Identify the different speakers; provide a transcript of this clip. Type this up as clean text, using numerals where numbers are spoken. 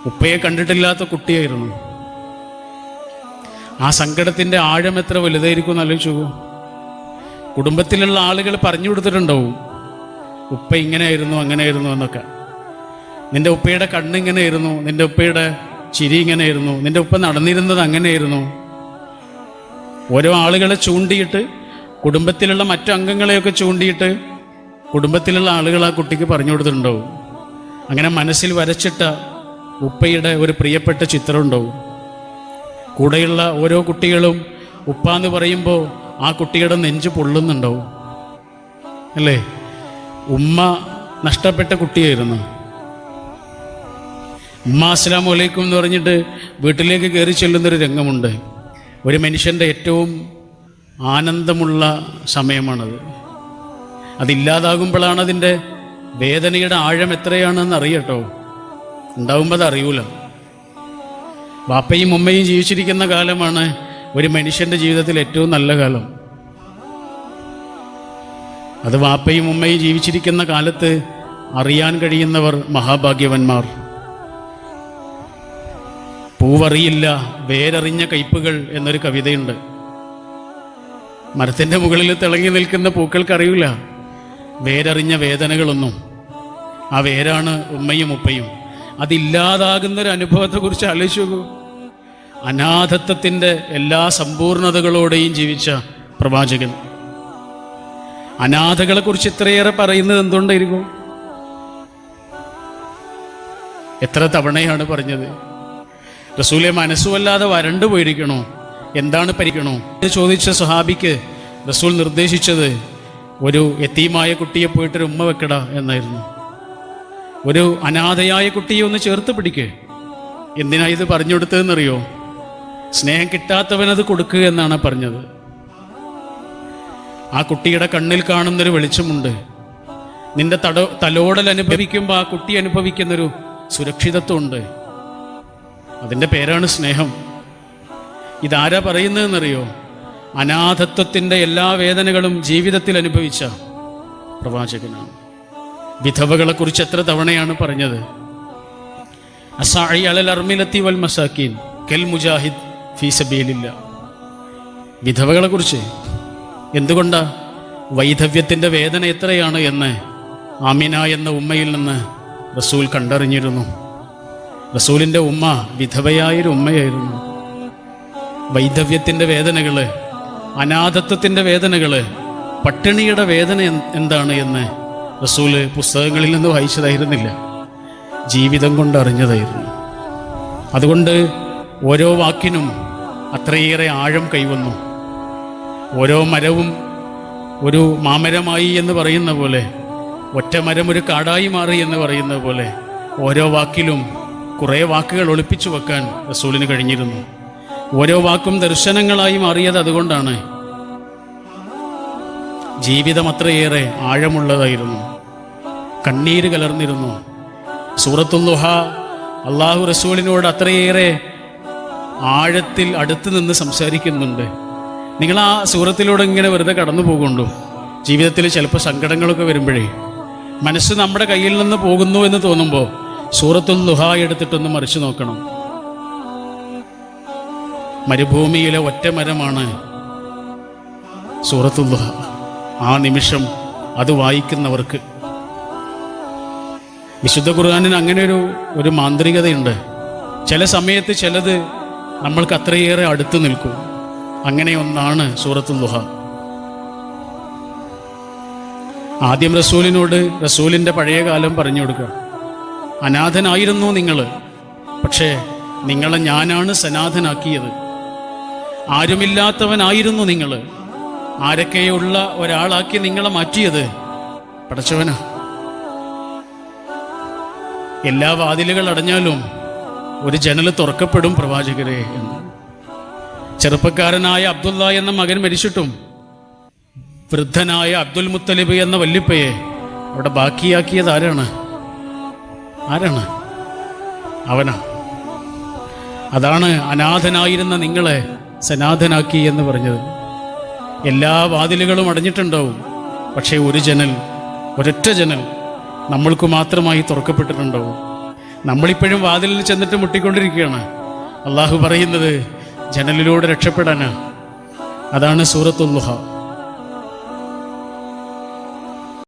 Speaker 1: ഉപ്പയെ കണ്ടിട്ടില്ലാത്ത കുട്ടിയായിരുന്നു. ആ സങ്കടത്തിൻ്റെ ആഴം എത്ര വലുതായിരിക്കും എന്ന് ആലോചിച്ചു. കുടുംബത്തിലുള്ള ആളുകൾ പറഞ്ഞു കൊടുത്തിട്ടുണ്ടാവും, ഉപ്പ ഇങ്ങനെയായിരുന്നു അങ്ങനെയായിരുന്നു എന്നൊക്കെ. നിൻ്റെ ഉപ്പയുടെ കണ്ണിങ്ങനെയായിരുന്നു, നിൻ്റെ ഉപ്പയുടെ ചിരി ഇങ്ങനെയായിരുന്നു, നിൻ്റെ ഉപ്പ നടന്നിരുന്നത് അങ്ങനെയായിരുന്നു. ഓരോ ആളുകളെ ചൂണ്ടിയിട്ട്, കുടുംബത്തിലുള്ള മറ്റു അംഗങ്ങളെയൊക്കെ ചൂണ്ടിയിട്ട് കുടുംബത്തിലുള്ള ആളുകൾ ആ കുട്ടിക്ക് പറഞ്ഞു കൊടുത്തിട്ടുണ്ടാവും. അങ്ങനെ മനസ്സിൽ വരച്ചിട്ട ഉപ്പയുടെ ഒരു പ്രിയപ്പെട്ട ചിത്രം ഉണ്ടാവും. കൂടെയുള്ള ഓരോ കുട്ടികളും ഉപ്പ എന്ന് പറയുമ്പോൾ ആ കുട്ടിയുടെ നെഞ്ച് പൊള്ളുന്നുണ്ടാവും അല്ലേ? ഉമ്മ നഷ്ടപ്പെട്ട കുട്ടിയായിരുന്നു. ഉമ്മ അസ്സലാമു അലൈക്കും എന്ന് പറഞ്ഞിട്ട് വീട്ടിലേക്ക് കയറി ചെല്ലുന്നൊരു രംഗമുണ്ട്. ഒരു മനുഷ്യൻ്റെ ഏറ്റവും ആനന്ദമുള്ള സമയമാണത്. അതില്ലാതാകുമ്പോഴാണ് അതിൻ്റെ വേദനയുടെ ആഴം എത്രയാണെന്ന് അറിയട്ടോ. ഉണ്ടാവുമ്പോൾ അത് അറിയൂല. വാപ്പയും ഉമ്മയും ജീവിച്ചിരിക്കുന്ന കാലമാണ് ഒരു മനുഷ്യൻ്റെ ജീവിതത്തിൽ ഏറ്റവും നല്ല കാലം. അത് വാപ്പയും ഉമ്മയും ജീവിച്ചിരിക്കുന്ന കാലത്ത് അറിയാൻ കഴിയുന്നവർ മഹാഭാഗ്യവന്മാർ. പൂവറിയില്ല വേരറിഞ്ഞ കയ്പുകൾ എന്നൊരു കവിതയുണ്ട്. മരത്തിൻ്റെ മുകളിൽ തിളങ്ങി നിൽക്കുന്ന പൂക്കൾക്കറിയില്ല വേരറിഞ്ഞ വേദനകളൊന്നും. ആ വേരാണ് ഉമ്മയും ഉപ്പയും. അതില്ലാതാകുന്നൊരു അനുഭവത്തെക്കുറിച്ച് ആലോചിച്ചു നോക്കൂ. അനാഥത്വത്തിൻ്റെ എല്ലാ സമ്പൂർണതകളോടെയും ജീവിച്ച പ്രവാചകൻ അനാഥകളെക്കുറിച്ച് ഇത്രയേറെ പറയുന്നത് എന്തുകൊണ്ടായിരിക്കും? എത്ര തവണയാണ് പറഞ്ഞത്? റസൂലെ മനസ്സുവല്ലാതെ വരണ്ടു പോയിരിക്കണോ, എന്താണ് പരിക്കണോ എന്ന് ചോദിച്ച സ്വഹാബിക്ക് റസൂൽ നിർദ്ദേശിച്ചത് ഒരു യതീമായ കുട്ടിയെ പോയിട്ടൊരു ഉമ്മ വെക്കട എന്നായിരുന്നു. ഒരു അനാഥയായ കുട്ടിയെ ഒന്ന് ചേർത്ത് പിടിക്കുക. എന്തിനാ ഇത് പറഞ്ഞു കൊടുത്തതെന്നറിയോ? സ്നേഹം കിട്ടാത്തവനത് കൊടുക്കുക എന്നാണ് പറഞ്ഞത്. ആ കുട്ടിയുടെ കണ്ണിൽ കാണുന്നൊരു വെളിച്ചമുണ്ട്. നിന്റെ തലോടൽ അനുഭവിക്കുമ്പോൾ ആ കുട്ടി അനുഭവിക്കുന്നൊരു സുരക്ഷിതത്വമുണ്ട്. അതിൻ്റെ പേരാണ് സ്നേഹം. ഇതാരാ പറയുന്നതെന്നറിയോ? അനാഥത്വത്തിൻ്റെ എല്ലാ വേദനകളും ജീവിതത്തിൽ അനുഭവിച്ച പ്രവാചകനാണ്. വിധവകളെക്കുറിച്ച് എത്ര തവണയാണ് പറഞ്ഞത്? അസാഇ അലൽ അർമിലത്തി വൽ മസാക്കീൻ കൽ മുജാഹിദ് ഫീ സബീലില്ലാ. വിധവകളെക്കുറിച്ച് എന്തുകൊണ്ടാ? വൈധവ്യത്തിൻ്റെ വേദന എത്രയാണ് എന്ന് ആമിന എന്ന ഉമ്മയിൽ നിന്ന് റസൂൽ കണ്ടറിഞ്ഞിരുന്നു. റസൂലിൻ്റെ ഉമ്മ വിധവയായൊരു ഉമ്മയായിരുന്നു. വൈധവ്യത്തിൻ്റെ വേദനകൾ, അനാഥത്വത്തിൻ്റെ വേദനകൾ, പട്ടിണിയുടെ വേദന എന്താണ് എന്ന് റസൂല് പുസ്തകങ്ങളിൽ നിന്ന് വായിച്ചതായിരുന്നില്ല, ജീവിതം കൊണ്ട് അറിഞ്ഞതായിരുന്നു. അതുകൊണ്ട് ഓരോ വാക്കിനും അത്രയേറെ ആഴം കൈവന്നു. ഓരോ മരവും ഒരു മാമരമായി എന്ന് പറയുന്ന പോലെ, ഒറ്റ മരം ഒരു കാടായി മാറി എന്ന് പറയുന്ന പോലെ, ഓരോ വാക്കിലും കുറേ വാക്കുകൾ ഒളിപ്പിച്ചു വെക്കാൻ റസൂലിന് കഴിഞ്ഞിരുന്നു. ഓരോ വാക്കും ദർശനങ്ങളായി മാറിയത് അതുകൊണ്ടാണ്. ജീവിതം അത്രയേറെ ആഴമുള്ളതായിരുന്നു, കണ്ണീര് കലർന്നിരുന്നു. സൂറത്തുൽ ദുഹ അള്ളാഹു റസൂലിനോട് അത്രയേറെ ആഴത്തിൽ അടുത്ത് നിന്ന് സംസാരിക്കുന്നുണ്ട്. നിങ്ങൾ ആ സൂറത്തിലൂടെ ഇങ്ങനെ വെറുതെ കടന്നു പോകുന്നുണ്ടോ? ജീവിതത്തിൽ ചിലപ്പോൾ സങ്കടങ്ങളൊക്കെ വരുമ്പോഴേ മനസ്സ് നമ്മുടെ കയ്യിൽ നിന്ന് പോകുന്നു എന്ന് തോന്നുമ്പോൾ സൂറത്തുൽ ദുഹ എടുത്തിട്ടൊന്ന് മറിച്ചു നോക്കണം. മരുഭൂമിയിലെ ഒറ്റ മരമാണ് സൂറത്തുൽ ദുഹ. ആ നിമിഷം അത് വായിക്കുന്നവർക്ക്, വിശുദ്ധ ഖുർആനിന് അങ്ങനെ ഒരു മാന്ത്രികതയുണ്ട്. ചില സമയത്ത് ചിലത് നമ്മൾക്ക് അത്രയേറെ അടുത്ത് നിൽക്കും. അങ്ങനെ ഒന്നാണ് സൂറത്തുൽ ദുഹ. ആദ്യം റസൂലിനോട് റസൂലിൻ്റെ പഴയ കാലം പറഞ്ഞു കൊടുക്കുക. അനാഥനായിരുന്നു നിങ്ങൾ, പക്ഷേ നിങ്ങളെ ഞാനാണ് സനാഥനാക്കിയത്. ആരുമില്ലാത്തവനായിരുന്നു നിങ്ങൾ, ആരൊക്കെയുള്ള ഒരാളാക്കി നിങ്ങളെ മാറ്റിയത് പടച്ചവനാ. എല്ലാ വാതിലുകൾ അടഞ്ഞാലും ഒരു ജനൽ തുറക്കപ്പെടും പ്രവാചകരെ എന്ന്. ചെറുപ്പക്കാരനായ അബ്ദുള്ള എന്ന മകൻ മരിച്ചിട്ടും വൃദ്ധനായ അബ്ദുൽ മുത്തലിബ് എന്ന വല്ലിപ്പയെ അവിടെ ബാക്കിയാക്കിയത് ആരാണ്? അവനാ. അതാണ് അനാഥനായിരുന്ന നിങ്ങളെ സനാഥനാക്കി എന്ന് പറഞ്ഞത്. എല്ലാ വാതിലുകളും അടഞ്ഞിട്ടുണ്ടാവും, പക്ഷേ ഒരു ജനൽ, ഒരൊറ്റ ജനൽ നമ്മൾക്ക് മാത്രമായി തുറക്കപ്പെട്ടിട്ടുണ്ടാവും. നമ്മളിപ്പോഴും വാതിലിൽ ചെന്നിട്ട് മുട്ടിക്കൊണ്ടിരിക്കുകയാണ്. അള്ളാഹു പറയുന്നത് ജനലിലൂടെ രക്ഷപ്പെടാനാ. അതാണ് സൂറത്തുൽ ളുഹ.